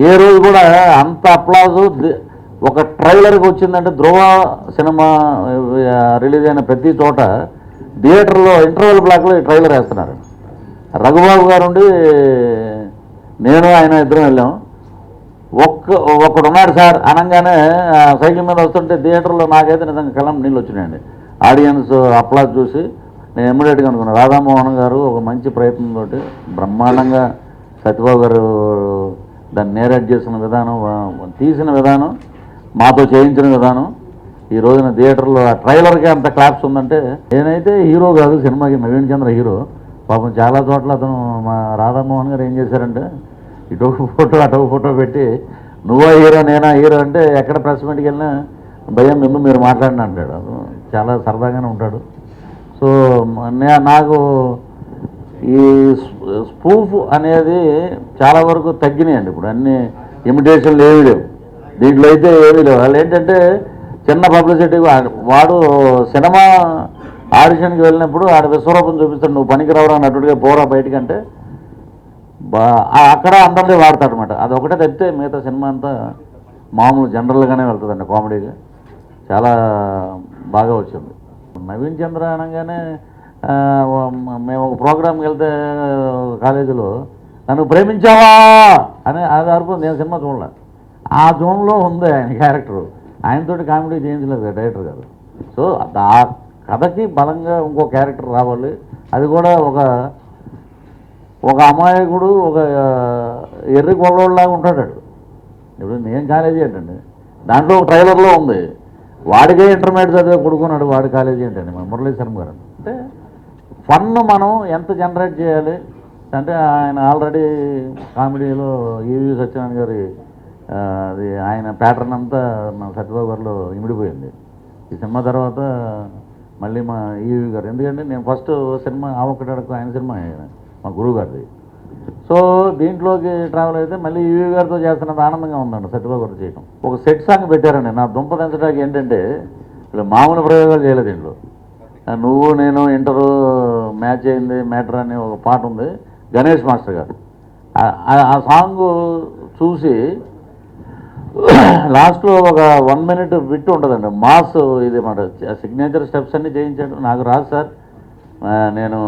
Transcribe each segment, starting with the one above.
ఏ రోజు కూడా అంత అప్లాజు ఒక ట్రైలర్కి వచ్చిందంటే ధ్రువ సినిమా రిలీజ్ అయిన ప్రతి చోట థియేటర్లో ఇంటర్వెల్ బ్లాక్లో ట్రైలర్ వేస్తున్నారు. రఘుబాబు గారు ఉండి నేను ఆయన ఇద్దరం వెళ్ళాం. ఒక్కడున్నాడు సార్ అనగానే సైకిల్ మీద వస్తుంటే థియేటర్లో నాకైతే నిజంగా కళ్ళం నీళ్ళు వచ్చినాయండి. ఆడియన్స్ అప్లాజ్ చూసి నేను ఇమ్మీడియట్గా అనుకున్నాను రాధామోహన్ గారు ఒక మంచి ప్రయత్నంతో బ్రహ్మాండంగా సత్యబాబు గారు దాన్ని నేరేట్ చేసిన విధానం, తీసిన విధానం, మాతో చేయించిన విధానం, ఈ రోజున థియేటర్లో ఆ ట్రైలర్కి అంత క్లాప్స్ ఉందంటే నేనైతే హీరో కాదు సినిమాకి, నవీన్ చంద్ర హీరో. పాపం చాలా చోట్ల అతను మా రాధామోహన్ గారు ఏం చేశారంటే ఇటు ఫోటో అటు ఫోటో పెట్టి నువ్వా హీరో నేనా హీరో అంటే ఎక్కడ ప్రెస్ మీట్కి వెళ్ళినా భయం ముందు మీరు మాట్లాడిన అంటాడు. చాలా సరదాగానే ఉంటాడు. సో నాకు ఈ స్పూఫ్ అనేది చాలా వరకు తగ్గినాయండి. ఇప్పుడు అన్ని ఇమిటేషన్లు ఏమీ లేవు దీంట్లో, అయితే ఏమీ లేవు. వాళ్ళు ఏంటంటే చిన్న పబ్లిసిటీ, వాడు సినిమా ఆడిషన్కి వెళ్ళినప్పుడు ఆడ విశ్వరూపం చూపిస్తాడు, నువ్వు పనికిరావరా అన్నట్టుగా పోరా బయటకంటే అక్కడ అందరినీ వాడతాడు అనమాట. అది ఒకటే తప్పితే మిగతా సినిమా అంతా మామూలు జనరల్గానే వెళ్తుందండి. కామెడీగా చాలా బాగా వచ్చింది. నవీన్ చంద్ర అనగానే మేము ఒక ప్రోగ్రామ్కి వెళ్తే కాలేజీలో నన్ను ప్రేమించావా అని అది అరుపు, నేను సినిమా చూడలే. ఆ జోన్లో ఉంది ఆయన క్యారెక్టరు. ఆయనతోటి కామెడీ చేయించలేదు డైరెక్టర్ గారు. సో ఆ కథకి బలంగా ఇంకో క్యారెక్టర్ రావాలి. అది కూడా ఒక అమాయకుడు, ఒక ఎర్రి కొల్లోళ్ళలాగా ఉంటాడు. ఇప్పుడు నేను కాలేజీ ఏంటండి, దాంట్లో ఒక ట్రైలర్లో ఉంది వాడికే ఇంటర్మీడియట్ చదివే కొడుకున్నాడు, వాడి కాలేజీ ఏంటండి మన మురళీశ్వరం గారు. అంటే ఫన్ మనం ఎంత జనరేట్ చేయాలి అంటే ఆయన ఆల్రెడీ కామెడీలో ఈవి సత్యనారాయణ గారి అది ఆయన ప్యాటర్న్ అంతా మన సత్యబాబు గారిలో ఇమిడిపోయింది. ఈ సినిమా తర్వాత మళ్ళీ మా ఈవి గారు, ఎందుకంటే నేను ఫస్ట్ సినిమా ఆవొక్కడకు ఆయన సినిమా మా గురువు గారిది. సో దీంట్లోకి ట్రావెల్ అయితే మళ్ళీ ఈవి గారితో చేస్తున్నంత ఆనందంగా ఉందండి సత్యబాబు గారు చేయడం. ఒక సెట్ సాంగ్ పెట్టారండి, నా దుంప దించడానికి. ఏంటంటే ఇలా మామూలు ప్రయోగాలు చేయలేదు దీంట్లో. నువ్వు నేను ఇంటరు మ్యాచ్ అయింది మ్యాటర్ అనే ఒక పాట ఉంది, గణేష్ మాస్టర్ గారు. ఆ సాంగ్ చూసి లాస్ట్లో ఒక 1 minute బిట్ ఉంటుందండి, మాస్ ఇది మాట సిగ్నేచర్ స్టెప్స్ అన్నీ చేయించాడు. నాకు రాదు సార్, నేను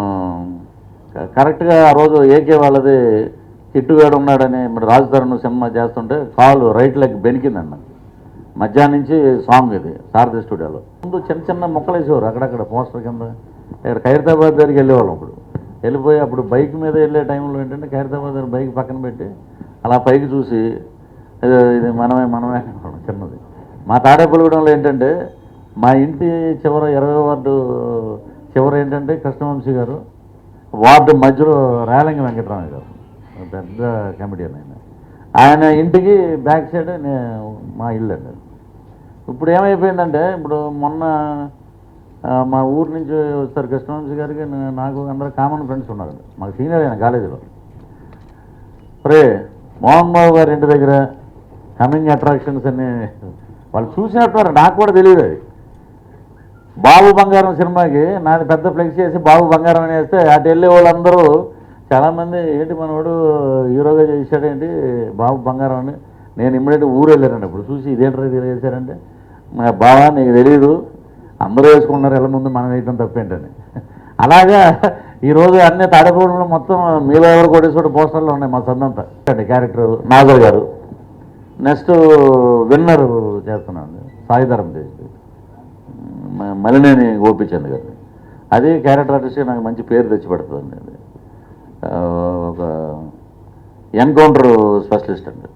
కరెక్ట్గా ఆ రోజు ఏకే వాళ్ళది కిట్టుగాడు ఉన్నాడని మరి రాజుతరుణ్ సినిమా చేస్తుంటే కాలు రైట్ లెగ్ బెనికిందన్న. మధ్యాహ్నం నుంచి సాంగ్ ఇది సారథి స్టూడియోలో. ముందు చిన్న చిన్న మొక్కలు వేసేవారు అక్కడక్కడ పోస్టర్ కింద. ఇక్కడ ఖైరతాబాద్ దగ్గరికి వెళ్ళేవాళ్ళం. అప్పుడు వెళ్ళిపోయి అప్పుడు బైక్ మీద వెళ్ళే టైంలో ఏంటంటే ఖైరతాబాద్ దగ్గర బైక్ పక్కన పెట్టి అలా పైకి చూసి ఇది మనమే చిన్నది. మా తాడేపల్లిగూడెంలో ఏంటంటే మా ఇంటి చివర 20వ వార్డు చివర ఏంటంటే కృష్ణవంశీ గారు, వార్డు మధ్యలో రేలంగి వెంకటరామయ్య గారు, పెద్ద కమెడియన్ ఆయన ఇంటికి బ్యాక్ సైడ్ మా ఇల్లు అండి. ఇప్పుడు ఏమైపోయిందంటే ఇప్పుడు మొన్న మా ఊరు నుంచి వస్తారు కృష్ణవంశీ గారికి, నాకు అందరూ కామన్ ఫ్రెండ్స్ ఉన్నారండి, మాకు సీనియర్ అయిన కాలేజీలో. రే మోహన్ బాబు గారి ఇంటి దగ్గర కమింగ్ అట్రాక్షన్స్ అన్ని వాళ్ళు చూసినట్టు నాకు కూడా తెలియదు. అది బాబు బంగారం సినిమాకి నాది పెద్ద ఫ్లెక్స్ చేసి బాబు బంగారం అని వేస్తే అటు వెళ్ళే వాళ్ళందరూ చాలామంది ఏంటి మనవాడు హీరోగా చేశాడేంటి బాబు బంగారం అని. నేను ఇమ్మీడియట్గా ఊరు వెళ్ళానండి. ఇప్పుడు చూసి ఇదేంటో చేశారంటే మా బావా నీకు తెలియదు, అందరూ వేసుకున్నారు ఎలా ముందు మనం వేయటం తప్పేంటని. అలాగా ఈరోజు అన్ని తాడేపూడిలో మొత్తం మీలో ఎవరు కోటేశ్వర పోస్టర్లో ఉన్నాయి మా సొంతంతా అండి. క్యారెక్టర్ నాగర్ గారు, నెక్స్ట్ విన్నర్ చేస్తున్నాను సాయిధరం చేసి మలినేని గోపిచంద్ గారు. అది క్యారెక్టర్ ఆర్టిస్ట్గా నాకు మంచి పేరు తెచ్చిపెడుతుందండి. అది ఒక ఎన్కౌంటర్ స్పెషలిస్ట్ అండి,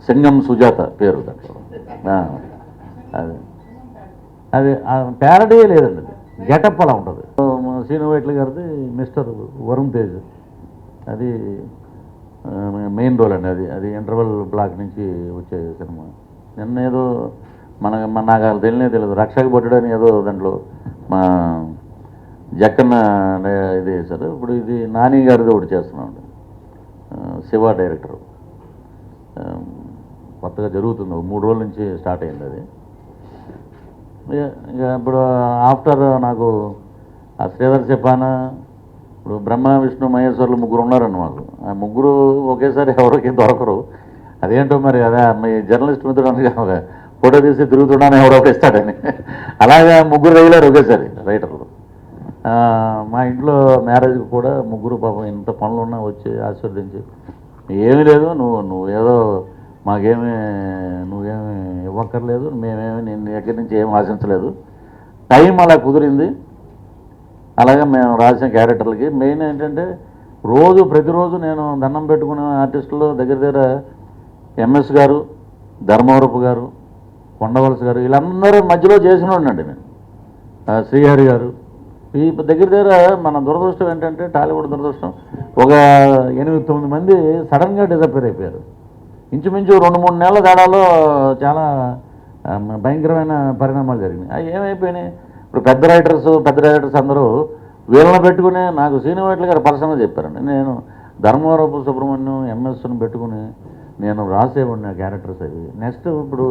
సింగం సుజాత పేరు దాంట్లో. అది ప్యారడీ లేదండి, అది గెటప్ అలా ఉంటుంది. శ్రీను వైట్ల గారిది మిస్టర్ వరుణ్ తేజ్, అది మెయిన్ రోల్ అండి. అది ఇంటర్వెల్ బ్లాక్ నుంచి వచ్చే సినిమా. నిన్న ఏదో నాకు తెలియదు రక్షక భటుడు అని ఏదో దాంట్లో మా జక్కన్న ఇది వేశారు. ఇప్పుడు ఇది నాని గారిది ఒకటి చేస్తున్నామండి, శివ డైరెక్టర్. కొత్తగా జరుగుతుంది, 3 రోజుల నుంచి స్టార్ట్ అయింది అది. ఇక ఇప్పుడు ఆఫ్టర్ నాకు ఆ శ్రీధర్ చెప్పాన ఇప్పుడు బ్రహ్మ విష్ణు మహేశ్వర్లు ముగ్గురు ఉన్నారండి మాకు. ఆ ముగ్గురు ఒకేసారి ఎవరికి దొరకరు. అదేంటో మరి అదే మీ జర్నలిస్ట్ మిత్రుడు అనగా ఫోటో తీసి తిరుగుతున్నాను ఎవడొకటి ఇస్తాడని అలాగే ముగ్గురు వేయలేరు ఒకేసారి రైటర్లు. మా ఇంట్లో మ్యారేజ్కి కూడా ముగ్గురు పాపం ఇంత పనులున్నా వచ్చి ఆశీర్వదించి ఏమీ లేదు నువ్వేదో మాకేమీ నువ్వేమి ఇవ్వక్కర్లేదు, మేమేమి నేను దగ్గర నుంచి ఏం ఆశించలేదు, టైం అలా కుదిరింది. అలాగే మేము రాసిన క్యారెక్టర్లకి మెయిన్ ఏంటంటే ప్రతిరోజు నేను దండం పెట్టుకునే ఆర్టిస్టులు దగ్గర ఎంఎస్ గారు, ధర్మవరపు గారు, కొండవలస గారు వీళ్ళందరూ మధ్యలో చేసిన ఉండండి నేను. శ్రీహరి గారు ఈ దగ్గర మన దురదృష్టం ఏంటంటే టాలీవుడ్ దురదృష్టం ఒక 8-9 మంది సడన్గా డిసప్పేర్ అయిపోయారు. ఇంచుమించు 2-3 నెలల తేడాలో చాలా భయంకరమైన పరిణామాలు జరిగినాయి. అవి ఏమైపోయినాయి? ఇప్పుడు పెద్ద రైటర్స్ అందరూ వీళ్ళని పెట్టుకుని నాకు శ్రీనివాట్ల గారు పర్సనల్గా చెప్పారండి. నేను ధర్మవరపు సుబ్రహ్మణ్యం ఎంఎస్ని పెట్టుకుని నేను రాసేవాడిని ఆ క్యారెక్టర్స్ అవి. నెక్స్ట్ ఇప్పుడు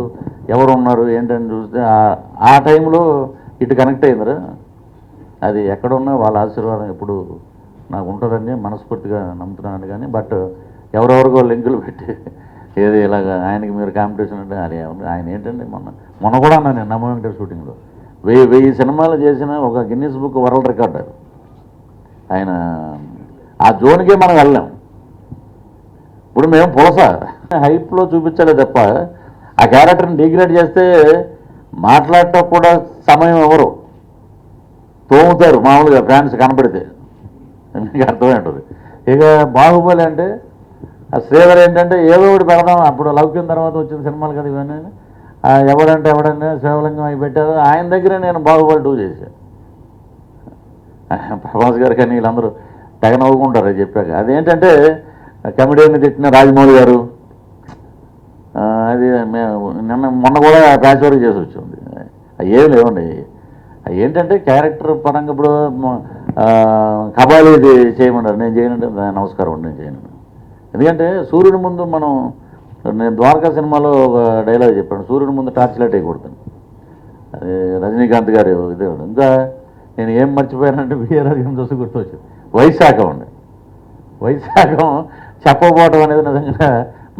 ఎవరు ఉన్నారు ఏంటని చూస్తే ఆ టైంలో ఇటు కనెక్ట్ అయిందిరా. అది ఎక్కడున్నా వాళ్ళ ఆశీర్వాదం ఎప్పుడు నాకు ఉంటుందని మనస్ఫూర్తిగా నమ్ముతున్నాను. కానీ బట్ ఎవరెవరికో లింకులు పెట్టి ఏది ఇలాగ ఆయనకి మీరు కాంపిటీషన్ అంటే అది ఆయన ఏంటంటే మొన్న కూడా అన్నాను నేను నమ్మ వెంకటేశ్వర షూటింగ్లో 1000 సినిమాలు చేసిన ఒక గిన్నీస్ బుక్ వరల్డ్ రికార్డ్ ఆయన. ఆ జోన్కే మనం వెళ్ళాం. ఇప్పుడు మేము పులస హైప్లో చూపించాలి తప్ప ఆ క్యారెక్టర్ని డిగ్రేడ్ చేస్తే మాట్లాడటం కూడా సమయం ఎవరు తోముతారు మామూలుగా ఫ్యాన్స్ కనపడితే మీకు అర్థమై ఉంటుంది. ఇక బాహుబలి అంటే ఆ శ్రీధర్ ఏంటంటే ఏదో ఒకటి పెడదాం. అప్పుడు లౌక్యం తర్వాత వచ్చిన సినిమాలు కదా ఇవన్నీ. ఎవడంటే శివలింగం అవి పెట్టారు. ఆయన దగ్గర నేను బాహుబలి 2 చేశాను. ప్రభాస్ గారు కానీ వీళ్ళందరూ తెగ నవ్వుకుంటారు అది చెప్పాక. అదేంటంటే కమెడియన్ని తిట్టిన రాజమౌళి గారు అది మేము మొన్న కూడా ప్యాచ్ వర్క్ చేసి వచ్చింది. ఏం లేవండి. ఏంటంటే క్యారెక్టర్ పరంగా ఇప్పుడు కబాలీది చేయమన్నారు, నేను చేయనంటే నమస్కారం అండి నేను చేయను. ఎందుకంటే సూర్యుడి ముందు నేను ద్వారకా సినిమాలో ఒక డైలాగ్ చెప్పాను, సూర్యుడి ముందు టార్చ్ లైట్ వేయకూడదు. అది రజనీకాంత్ గారు ఇదే. ఇంకా నేను ఏం మర్చిపోయానంటే వీరరాజం చూసి గుర్తొచ్చింది వైశాఖం చెప్పబోవటం అనేది నిజంగా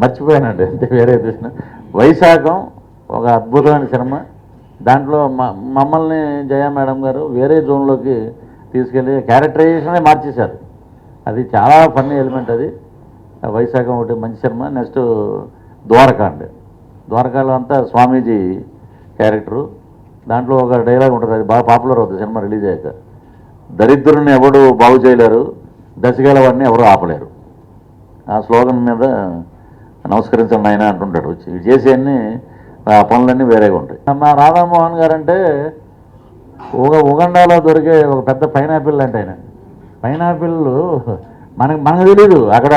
మర్చిపోయానండి. అంతే, వేరే చూసిన వైశాఖం ఒక అద్భుతమైన సినిమా. దాంట్లో మమ్మల్ని జయ మేడం గారు వేరే జోన్లోకి తీసుకెళ్ళి క్యారెక్టరైజేషనే మార్చేశారు. అది చాలా ఫన్నీ ఎలిమెంట్ అది. వైశాఖం ఒకటి మంచి సినిమా. నెక్స్ట్ ద్వారకాలో అంతా స్వామీజీ క్యారెక్టరు. దాంట్లో ఒక డైలాగ్ ఉంటుంది, అది బాగా పాపులర్ అవుతుంది సినిమా రిలీజ్ అయ్యాక. దరిద్రుని ఎవడు బాగు చేయలేరు, దశగలవాడిని ఎవరు ఆపలేరు. ఆ స్లోగన్ మీద నమస్కరించండి ఆయన అంటుంటాడు వచ్చి. ఇవి చేసేవన్నీ ఆ పనులన్నీ వేరేగా ఉంటాయి. మా రాధామోహన్ గారు అంటే ఉగండాలో దొరికే ఒక పెద్ద పైనాపిల్ అంటే ఆయన. పైనాపిల్ మనకు తెలీదు. అక్కడ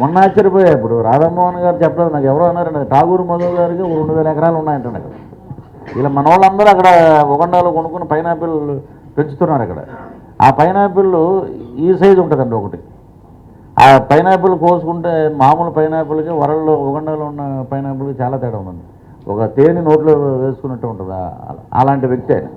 మొన్న ఆశ్చర్యపోయా. ఇప్పుడు రాధామోహన్ గారు చెప్పలేదు నాకు, ఎవరో అన్నారండి ఠాగూర్ మధు గారికి 2000 ఎకరాలు ఉన్నాయంటే అక్కడ. ఇలా మన వాళ్ళందరూ అక్కడ ఉగండాలో కొనుక్కుని పైనాపిల్ పెంచుతున్నారు అక్కడ. ఆ పైనాపిల్ ఈ సైజు ఉంటుందండి ఒకటి. ఆ పైనాపిల్ కోసుకుంటే మామూలు పైనాపిల్కి వరల్డ్లో ఉగండాలో ఉన్న పైనాపిల్కి చాలా తేడా ఉందండి. ఒక తేనె నోట్లో వేసుకున్నట్టు ఉంటుంది. అలాంటి వ్యక్తి ఆయన.